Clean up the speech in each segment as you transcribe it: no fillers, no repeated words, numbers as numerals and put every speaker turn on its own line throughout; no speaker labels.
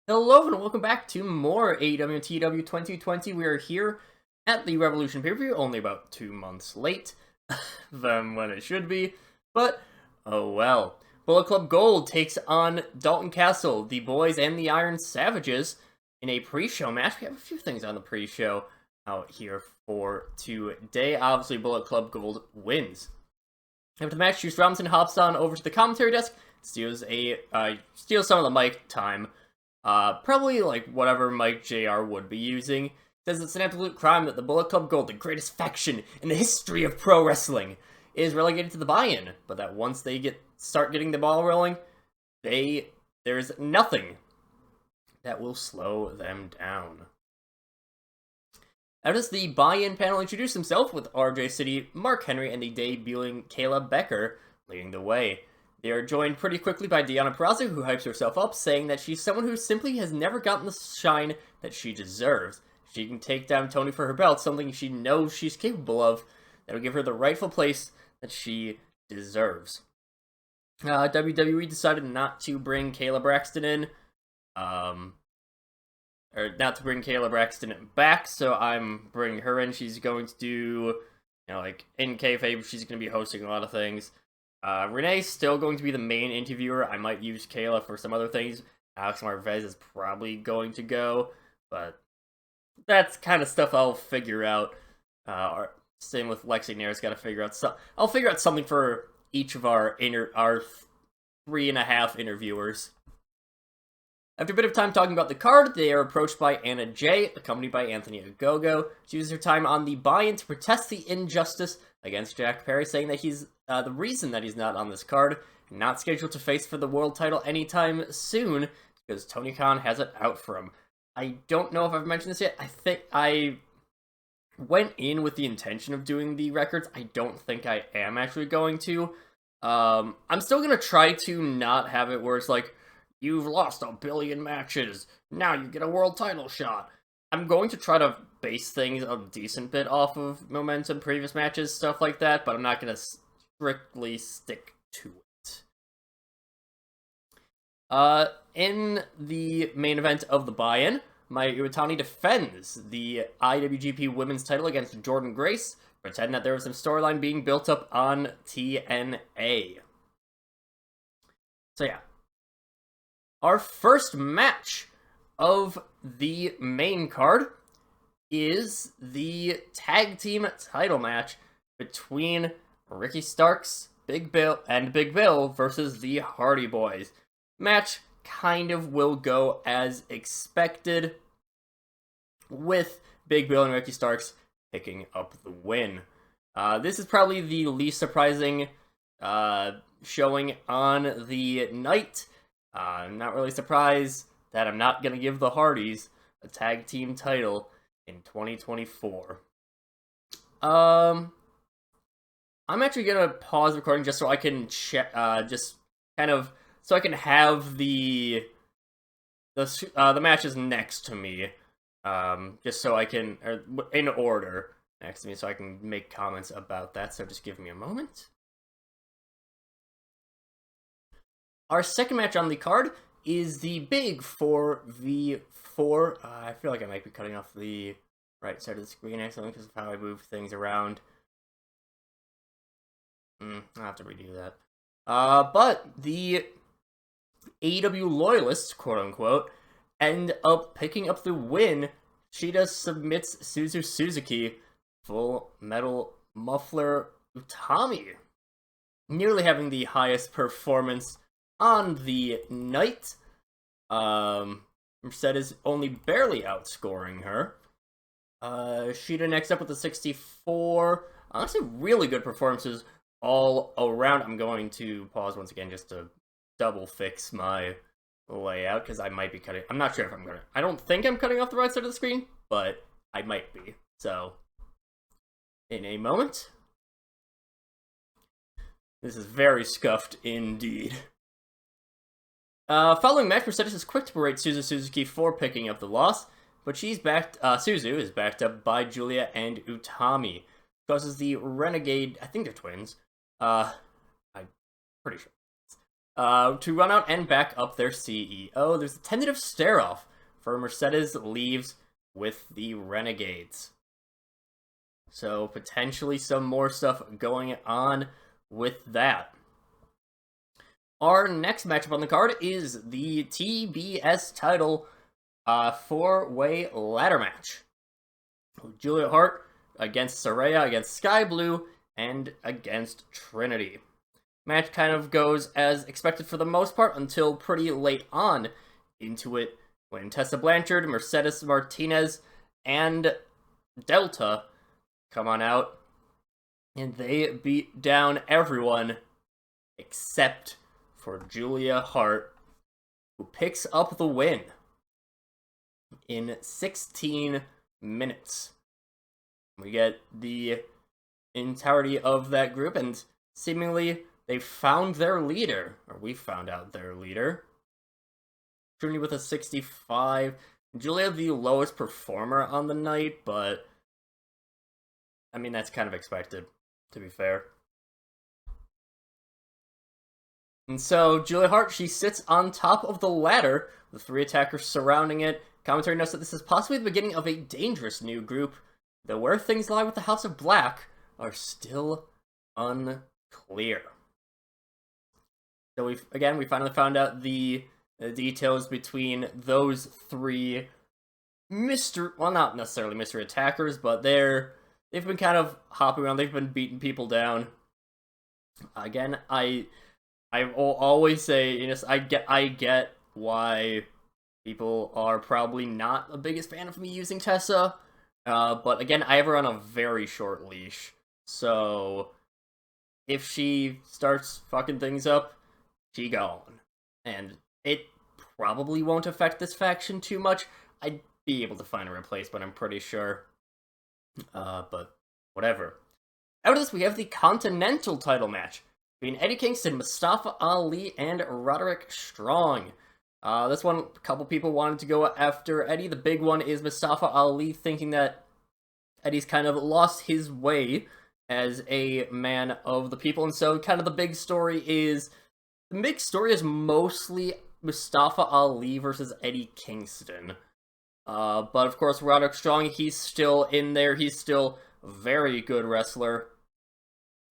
Hello and welcome back to more AEW and TEW 2020. We are here at the Revolution pay-per-view, only about 2 months late than when it should be, but oh well. Bullet Club Gold takes on Dalton Castle, the Boys, and the Iron Savages in a pre-show match. We have a few things on the pre-show out here for today. Obviously, Bullet Club Gold wins. After the match, Juice Robinson hops on over to the commentary desk, steals some of the mic time. Probably like whatever Mike JR would be using. Says it's an absolute crime that the Bullet Club Gold, the greatest faction in the history of pro wrestling, is relegated to the buy-in. But that once they start getting the ball rolling, there's nothing that will slow them down. Now does the buy-in panel introduce himself with RJ City, Mark Henry, and the debuting Kayla Becker leading the way. They are joined pretty quickly by Deonna Purrazzo, who hypes herself up, saying that she's someone who simply has never gotten the shine that she deserves. She can take down Toni for her belt, something she knows she's capable of, that will give her the rightful place that she deserves. WWE decided not to bring Kayla Braxton in, or not to bring Kayla Braxton back, so I'm bringing her in. She's going to do, like, in kayfabe, she's going to be hosting a lot of things. Renee's still going to be the main interviewer. I might use Kayla for some other things. Alex Marvez is probably going to go, but that's kind of stuff I'll figure out. Same with Lexi Nair's got to figure out I'll figure out something for each of our 3.5 interviewers. After a bit of time talking about the card, they are approached by Anna Jay, accompanied by Anthony Ogogo. She uses her time on the buy-in to protest the injustice against Jack Perry, saying that he's the reason that he's not on this card, not scheduled to face for the world title anytime soon, because Tony Khan has it out for him. I don't know if I've mentioned this yet. I think I went in with the intention of doing the records. I don't think I am actually going to. I'm still going to try to not have it where it's like, you've lost 1 billion matches, now you get a world title shot. I'm going to try to base things a decent bit off of momentum, previous matches, stuff like that, but I'm not going to strictly stick to it. In the main event of the buy-in, Mayu Iwatani defends the IWGP Women's title against Jordynne Grace, pretending that there was some storyline being built up on TNA. So yeah. Our first match of the main card is the tag team title match between Ricky Starks, Big Bill versus the Hardy Boys. Match kind of will go as expected, with Big Bill and Ricky Starks picking up the win. This is probably the least surprising showing on the night. I'm not really surprised that I'm not going to give the Hardys a tag team title in 2024. I'm actually going to pause recording just so I can check, so I can have the matches next to me, just so I can, in order next to me, so I can make comments about that, so just give me a moment. Our second match on the card is the big 4v4. I feel like I might be cutting off the right side of the screen accidentally because of how I move things around. I'll have to redo that. But the AEW loyalists, quote-unquote, end up picking up the win. Shida submits Suzu Suzuki, Full Metal Muffler Utami, nearly having the highest performance on the night. Mercedes is only barely outscoring her. Shida next up with the 64. Honestly, really good performances all around. I'm going to pause once again just to double fix my layout, because I might be cutting. I'm not sure if I'm gonna. I don't think I'm cutting off the right side of the screen, but I might be. So, in a moment. This is very scuffed indeed. Following match, Mercedes is quick to berate Suzu Suzuki for picking up the loss, but Suzu is backed up by Julia and Utami. Causes the Renegade, I think they're twins, I'm pretty sure, to run out and back up their CEO. There's a tentative stare-off for Mercedes leaves with the Renegades. So potentially some more stuff going on with that. Our next matchup on the card is the TBS title 4-way ladder match. Julia Hart against Saraya, against Sky Blue, and against Trinity. Match kind of goes as expected for the most part until pretty late on into it, when Tessa Blanchard, Mercedes Martinez, and Delta come on out, and they beat down everyone except for Julia Hart, who picks up the win in 16 minutes. We get the entirety of that group, and seemingly they found their leader, or we found out their leader. Trinity with a 65. Julia the lowest performer on the night, but I mean, that's kind of expected, to be fair. And so, Julia Hart, she sits on top of the ladder, with 3 attackers surrounding it. Commentary notes that this is possibly the beginning of a dangerous new group, though where things lie with the House of Black are still unclear. So we finally found out the details between those 3 not necessarily mystery attackers, but they've been kind of hopping around, they've been beating people down. Again, I will always say, you know, I get why people are probably not the biggest fan of me using Tessa, but again, I have her on a very short leash, so if she starts fucking things up, she gone. And it probably won't affect this faction too much. I'd be able to find a replacement, I'm pretty sure. But whatever. Out of this, we have the Continental title match between Eddie Kingston, Mustafa Ali, and Roderick Strong. This one, a couple people wanted to go after Eddie. The big one is Mustafa Ali thinking that Eddie's kind of lost his way as a man of the people, and so kind of the big story is mostly Mustafa Ali versus Eddie Kingston. But of course, Roderick Strong, he's still in there. He's still a very good wrestler.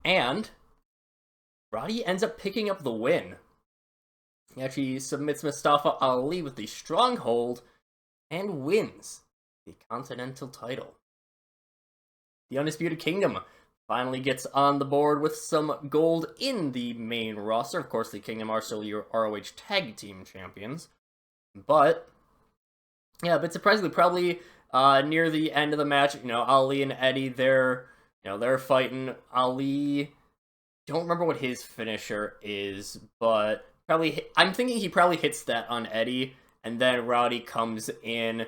And Roddy ends up picking up the win. He actually submits Mustafa Ali with the stronghold and wins the Continental title. The Undisputed Kingdom finally gets on the board with some gold in the main roster. Of course, the Kingdom are still your ROH Tag Team Champions. But yeah, but surprisingly, probably near the end of the match, you know, Ali and Eddie, they're fighting. Ali, don't remember what his finisher is, but I'm thinking he probably hits that on Eddie, and then Roddy comes in,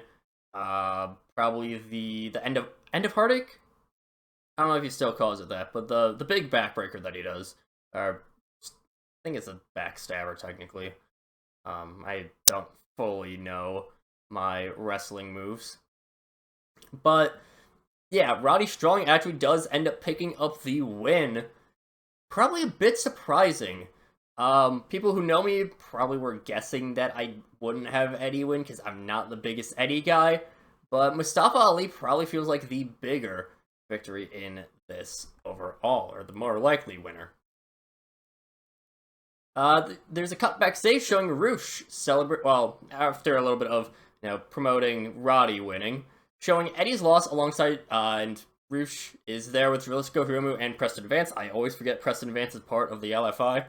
probably the end of Heartache. I don't know if he still calls it that, but the big backbreaker that he does, or I think it's a backstabber technically. I don't fully know my wrestling moves, but yeah, Roddy Strong actually does end up picking up the win. Probably a bit surprising. People who know me probably were guessing that I wouldn't have Eddie win because I'm not the biggest Eddie guy, but Mustafa Ali probably feels like the bigger victory in this overall, or the more likely winner. There's a cut backstage showing Roosh celebrate. Well, after a little bit of promoting Roddy winning, showing Eddie's loss alongside, and Roosh is there with Drilisko Hiromu and Preston Vance. I always forget Preston Vance is part of the LFI.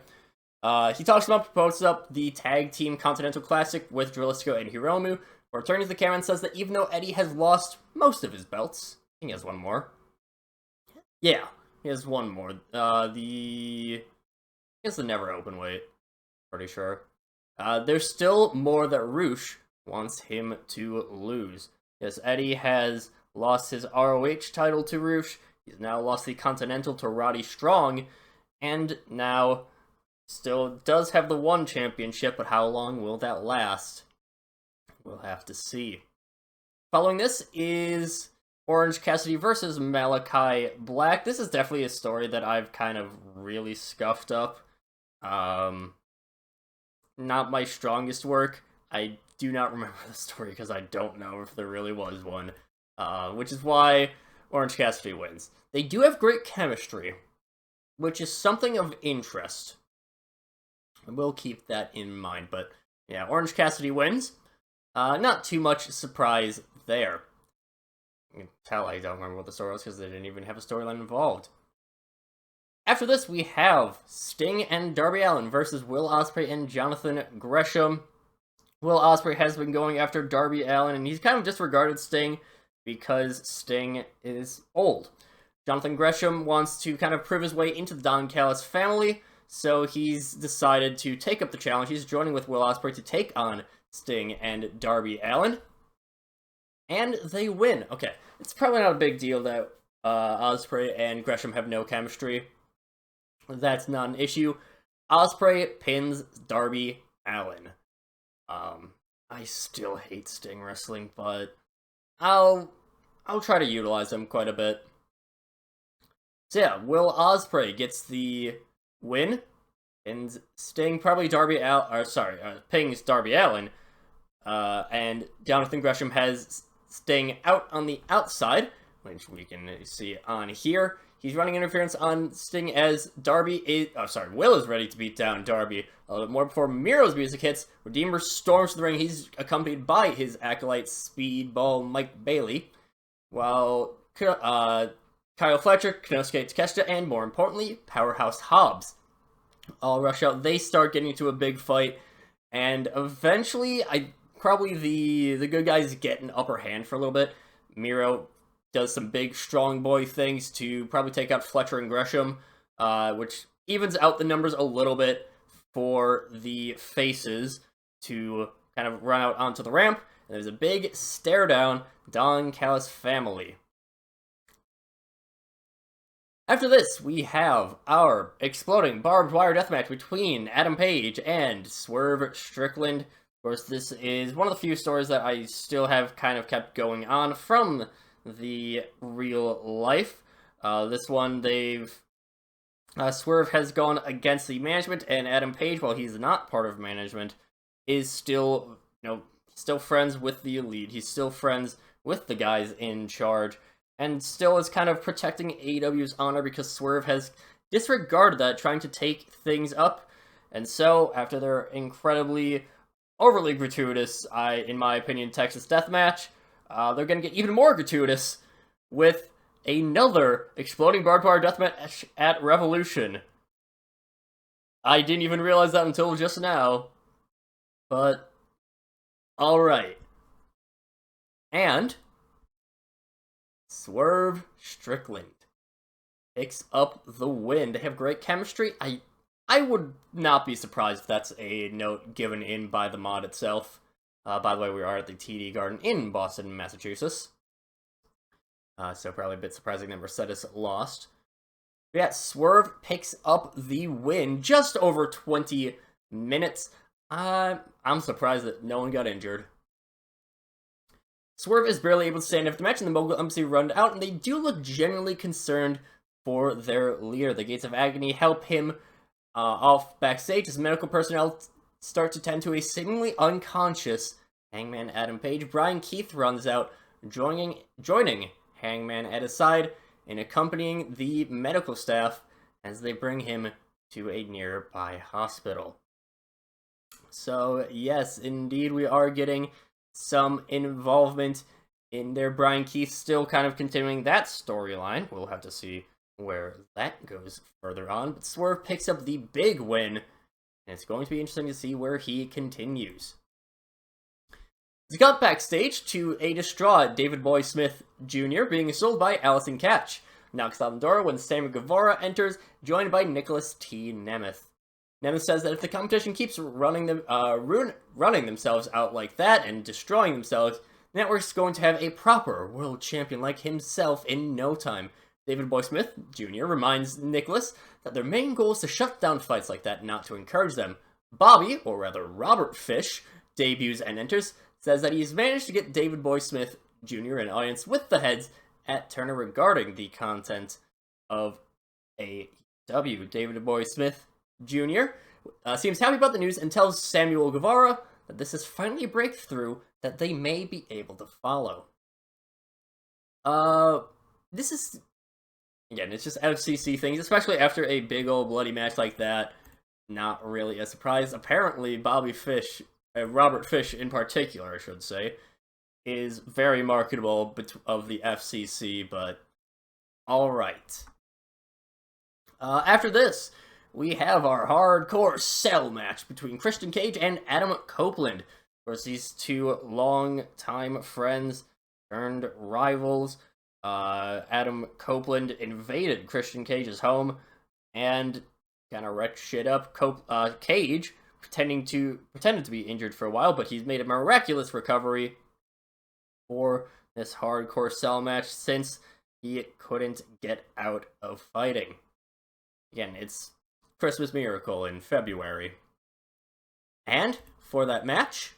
He talks about, proposes up the Tag Team Continental Classic with Drilisko and Hiromu, or turning to the camera and says that even though Eddie has lost most of his belts, he has one more. Yeah, he has one more. I guess the Never Open weight. Pretty sure. There's still more that Roosh wants him to lose. Yes, Eddie has lost his ROH title to Roosh. He's now lost the Continental to Roddy Strong. And now still does have the one championship, but how long will that last? We'll have to see. Following this is Orange Cassidy versus Malachi Black. This is definitely a story that I've kind of really scuffed up. not my strongest work. I do not remember the story because I don't know if there really was one, which is why Orange Cassidy wins. They do have great chemistry, which is something of interest. I will keep that in mind, but yeah, Orange Cassidy wins. Not too much surprise there. You can tell I don't remember what the story was because they didn't even have a storyline involved. After this, we have Sting and Darby Allin versus Will Ospreay and Jonathan Gresham. Will Ospreay has been going after Darby Allin, and he's kind of disregarded Sting because Sting is old. Jonathan Gresham wants to kind of prove his way into the Don Callis family, so he's decided to take up the challenge. He's joining with Will Ospreay to take on Sting and Darby Allin. And they win. Okay, it's probably not a big deal that Ospreay and Gresham have no chemistry. That's not an issue. Ospreay pins Darby Allin. I still hate Sting wrestling, but I'll try to utilize him quite a bit. So yeah, Will Ospreay gets the win, and Sting probably pings Darby Allin, and Jonathan Gresham has Sting out on the outside, which we can see on here. He's running interference on Sting as Will is ready to beat down Darby a little bit more before Miro's music hits. Redeemer storms to the ring. He's accompanied by his acolyte Speedball Mike Bailey, while Kyle Fletcher, Konosuke Takeshita, and more importantly, Powerhouse Hobbs all rush out. They start getting into a big fight, and eventually, probably the good guys get an upper hand for a little bit. Miro does some big strong boy things to probably take out Fletcher and Gresham, which evens out the numbers a little bit for the faces to kind of run out onto the ramp. And there's a big stare down, Don Callis family. After this, we have our exploding barbed wire deathmatch between Adam Page and Swerve Strickland. Of course, this is one of the few stories that I still have kind of kept going on from the real life. This one, Swerve has gone against the management, and Adam Page, while he's not part of management, is still, still friends with the Elite. He's still friends with the guys in charge, and still is kind of protecting AEW's honor because Swerve has disregarded that, trying to take things up. And so, after their incredibly overly gratuitous, in my opinion, Texas Death Match, they're going to get even more gratuitous with another exploding barbed wire deathmatch at Revolution. I didn't even realize that until just now, but alright. And Swerve Strickland picks up the win. They have great chemistry. I would not be surprised if that's a note given in by the mod itself. By the way, we are at the TD Garden in Boston, Massachusetts. So probably a bit surprising that Mercedes lost. But yeah, Swerve picks up the win. Just over 20 minutes. I'm surprised that no one got injured. Swerve is barely able to stand after the match, and the Mogul Embassy run out, and they do look genuinely concerned for their leader. The Gates of Agony help him off backstage as medical personnel start to tend to a seemingly unconscious Hangman Adam Page. Brian Keith runs out, joining Hangman at his side and accompanying the medical staff as they bring him to a nearby hospital. So, yes, indeed, we are getting some involvement in there. Brian Keith still kind of continuing that storyline. We'll have to see where that goes further on. But Swerve picks up the big win, and it's going to be interesting to see where he continues. He got backstage to a distraught David Boy Smith Jr. being sold by Allison Catch. Knocks on the door when Sammy Guevara enters, joined by Nicholas T. Nemeth. Nemeth says that if the competition keeps running themselves out like that and destroying themselves, the network's going to have a proper world champion like himself in no time. David Boy Smith Jr. reminds Nicholas that their main goal is to shut down fights like that, not to encourage them. Bobby, or rather Robert Fish, debuts and enters, says that he's managed to get David Boy Smith Jr. an audience with the heads at Turner regarding the content of AEW. David Boy Smith Jr. seems happy about the news and tells Samuel Guevara that this is finally a breakthrough that they may be able to follow. This is, again, it's just FCC things, especially after a big old bloody match like that. Not really a surprise. Apparently, Bobby Fish, Robert Fish in particular, I should say, is very marketable of the FCC, but alright. After this, we have our hardcore cell match between Christian Cage and Adam Copeland. Of course, these two long-time friends turned rivals. Adam Copeland invaded Christian Cage's home and kind of wrecked shit up. Cage pretended to be injured for a while, but he's made a miraculous recovery for this hardcore cell match since he couldn't get out of fighting. Again, it's Christmas Miracle in February. And for that match,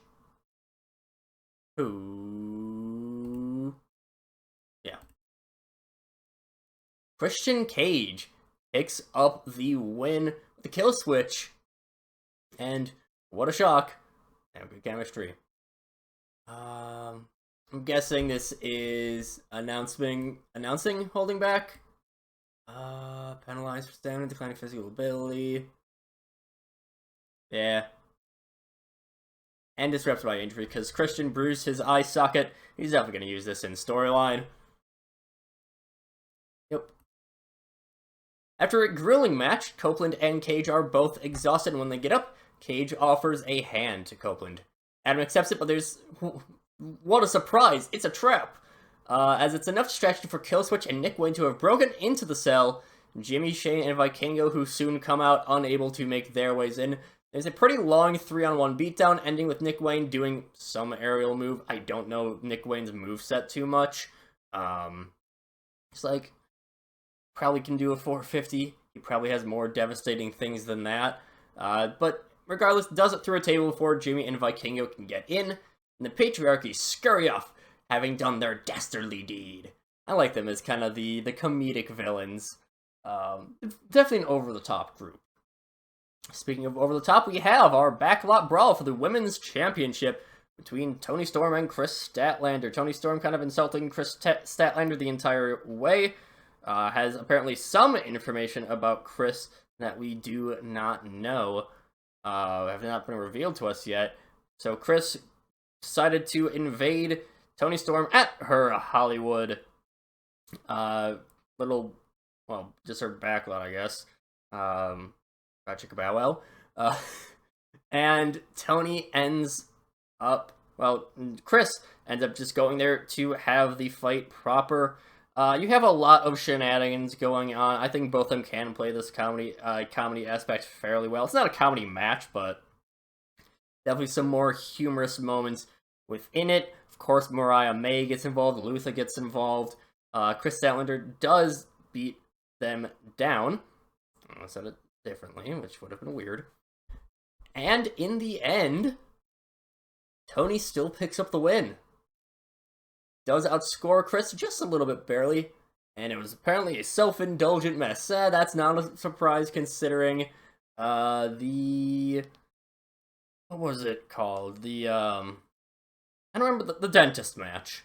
Christian Cage picks up the win with the kill switch. And what a shock. And good chemistry. I'm guessing this is announcing holding back. Penalized for stamina, declining physical ability. Yeah. And disrupted by injury, because Christian bruised his eye socket. He's definitely going to use this in storyline. Yep. After a grueling match, Copeland and Cage are both exhausted, and when they get up, Cage offers a hand to Copeland. Adam accepts it, but there's... What a surprise! It's a trap! As it's enough distraction for Killswitch and Nick Wayne to have broken into the cell, Jimmy, Shane, and Vikingo, who soon come out unable to make their ways in. There's a pretty long 3-on-1 beatdown, ending with Nick Wayne doing some aerial move. I don't know Nick Wayne's moveset too much. It's like, probably can do a 450. He probably has more devastating things than that. But regardless, does it through a table before Jimmy and Vikingo can get in, and the Patriarchy scurry off, having done their dastardly deed. I like them as kind of the comedic villains. Definitely an over-the-top group. Speaking of over-the-top, we have our backlot brawl for the Women's Championship between Toni Storm and Chris Statlander. Toni Storm kind of insulting Chris Statlander the entire way. Has apparently some information about Chris that we do not know. Have not been revealed to us yet. So Chris decided to invade Toni Storm at her Hollywood just her backlot, I guess. Gotcha, Bow Wow. And Tony ends up, Chris ends up just going there to have the fight proper. You have a lot of shenanigans going on. I think both of them can play this comedy aspect fairly well. It's not a comedy match, but definitely some more humorous moments within it. Of course, Mariah May gets involved, Luther gets involved. Chris Statlander does beat them down. I said it differently, which would have been weird. And in the end, Tony still picks up the win. Does outscore Chris just a little bit barely, and it was apparently a self-indulgent mess. That's not a surprise considering what was it called? I don't remember the dentist match.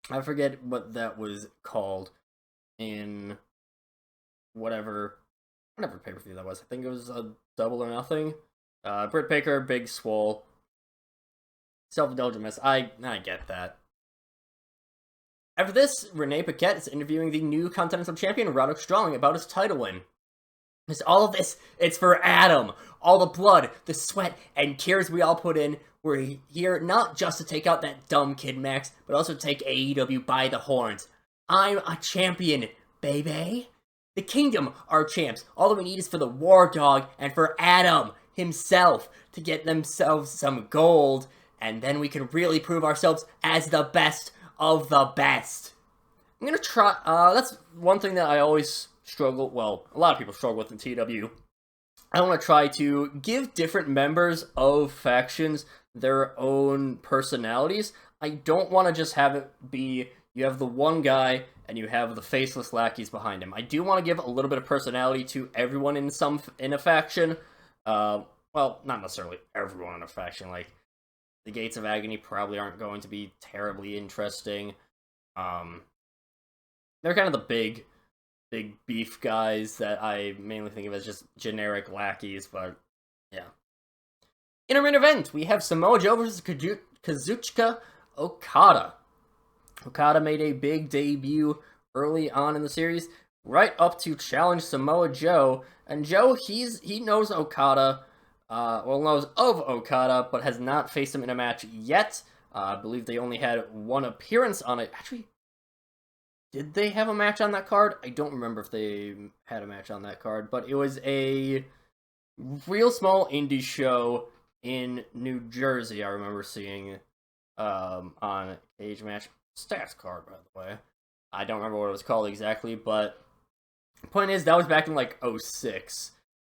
I forget what that was called in whatever pay-per-view that was. I think it was a Double or Nothing. Britt Baker, Big Swole. Self-indulgent mess. I get that. After this, Renee Paquette is interviewing the new Continental Champion, Roderick Strong, about his title win. Because all of this, it's for Adam. All the blood, the sweat, and tears we all put in, we're here not just to take out that dumb kid Max, but also to take AEW by the horns. I'm a champion, baby. The Kingdom are champs. All that we need is for the War Dog and for Adam himself to get themselves some gold, and then we can really prove ourselves as the best of the best. I'm gonna try, that's one thing that I always struggle, a lot of people struggle with in TEW. I want to try to give different members of factions their own personalities. I don't want to just have it be, you have the one guy, and you have the faceless lackeys behind him. I do want to give a little bit of personality to everyone in a faction. Well, not necessarily everyone in a faction. Like, the Gates of Agony probably aren't going to be terribly interesting. They're kind of the big beef guys that I mainly think of as just generic lackeys, but yeah. In our main event, we have Samoa Joe versus Kazuchika Okada. Okada made a big debut early on in the series, right up to challenge Samoa Joe. And Joe, he knows Okada, knows of Okada, but has not faced him in a match yet. I believe they only had one appearance on it. Actually, did they have a match on that card? I don't remember if they had a match on that card, but it was a real small indie show in New Jersey. I remember seeing on Cage Match stats card, by the way. I don't remember what it was called exactly, but the point is, that was back in like 06.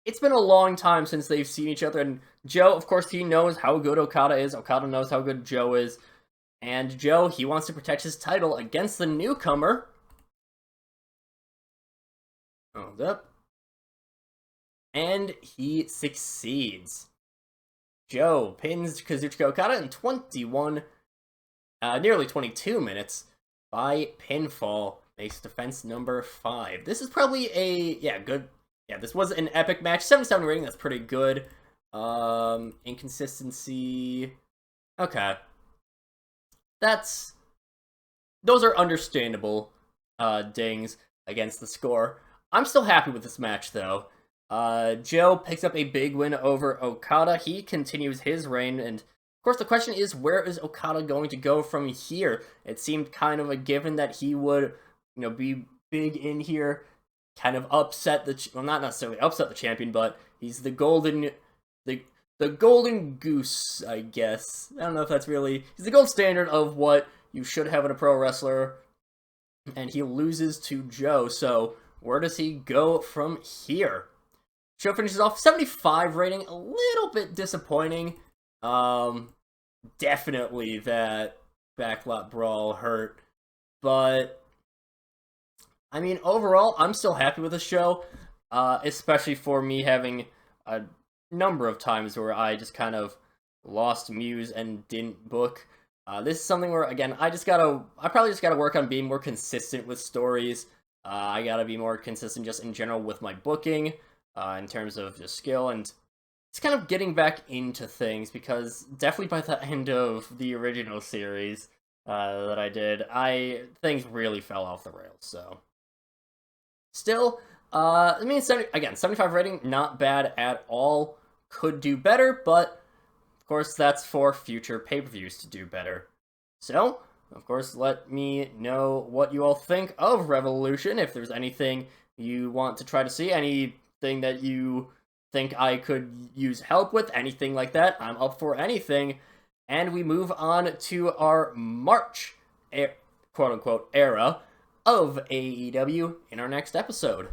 It's been a long time since they've seen each other, and Joe, of course, he knows how good Okada is. Okada knows how good Joe is. And Joe, he wants to protect his title against the newcomer. Hold up. And he succeeds. Joe pins Kazuchika Okada in 21, nearly 22 minutes by pinfall. Makes defense number 5. This is probably good. Yeah, this was an epic match. 77 rating, that's pretty good. Inconsistency. Okay. Those are understandable dings against the score. I'm still happy with this match, though. Joe picks up a big win over Okada. He continues his reign, and of course the question is, where is Okada going to go from here? It seemed kind of a given that he would, be big in here, kind of upset not necessarily upset the champion, but he's the golden goose, I guess. I don't know if that's really... He's the gold standard of what you should have in a pro wrestler. And he loses to Joe, so where does he go from here? Joe finishes off 75 rating, a little bit disappointing. Definitely that backlot brawl hurt. But, I mean, overall, I'm still happy with the show. Especially for me having a number of times where I just kind of lost muse and didn't book. This is something where, again, I probably just gotta work on being more consistent with stories. I gotta be more consistent just in general with my booking, in terms of just skill, and it's kind of getting back into things, because definitely by the end of the original series that I did, things really fell off the rails, so. Still, I mean, 75 rating, not bad at all. Could do better, but of course that's for future pay-per-views to do better. So, of course, let me know what you all think of Revolution, if there's anything you want to try to see, anything that you think I could use help with, anything like that. I'm up for anything. And we move on to our March, quote-unquote, era of AEW in our next episode.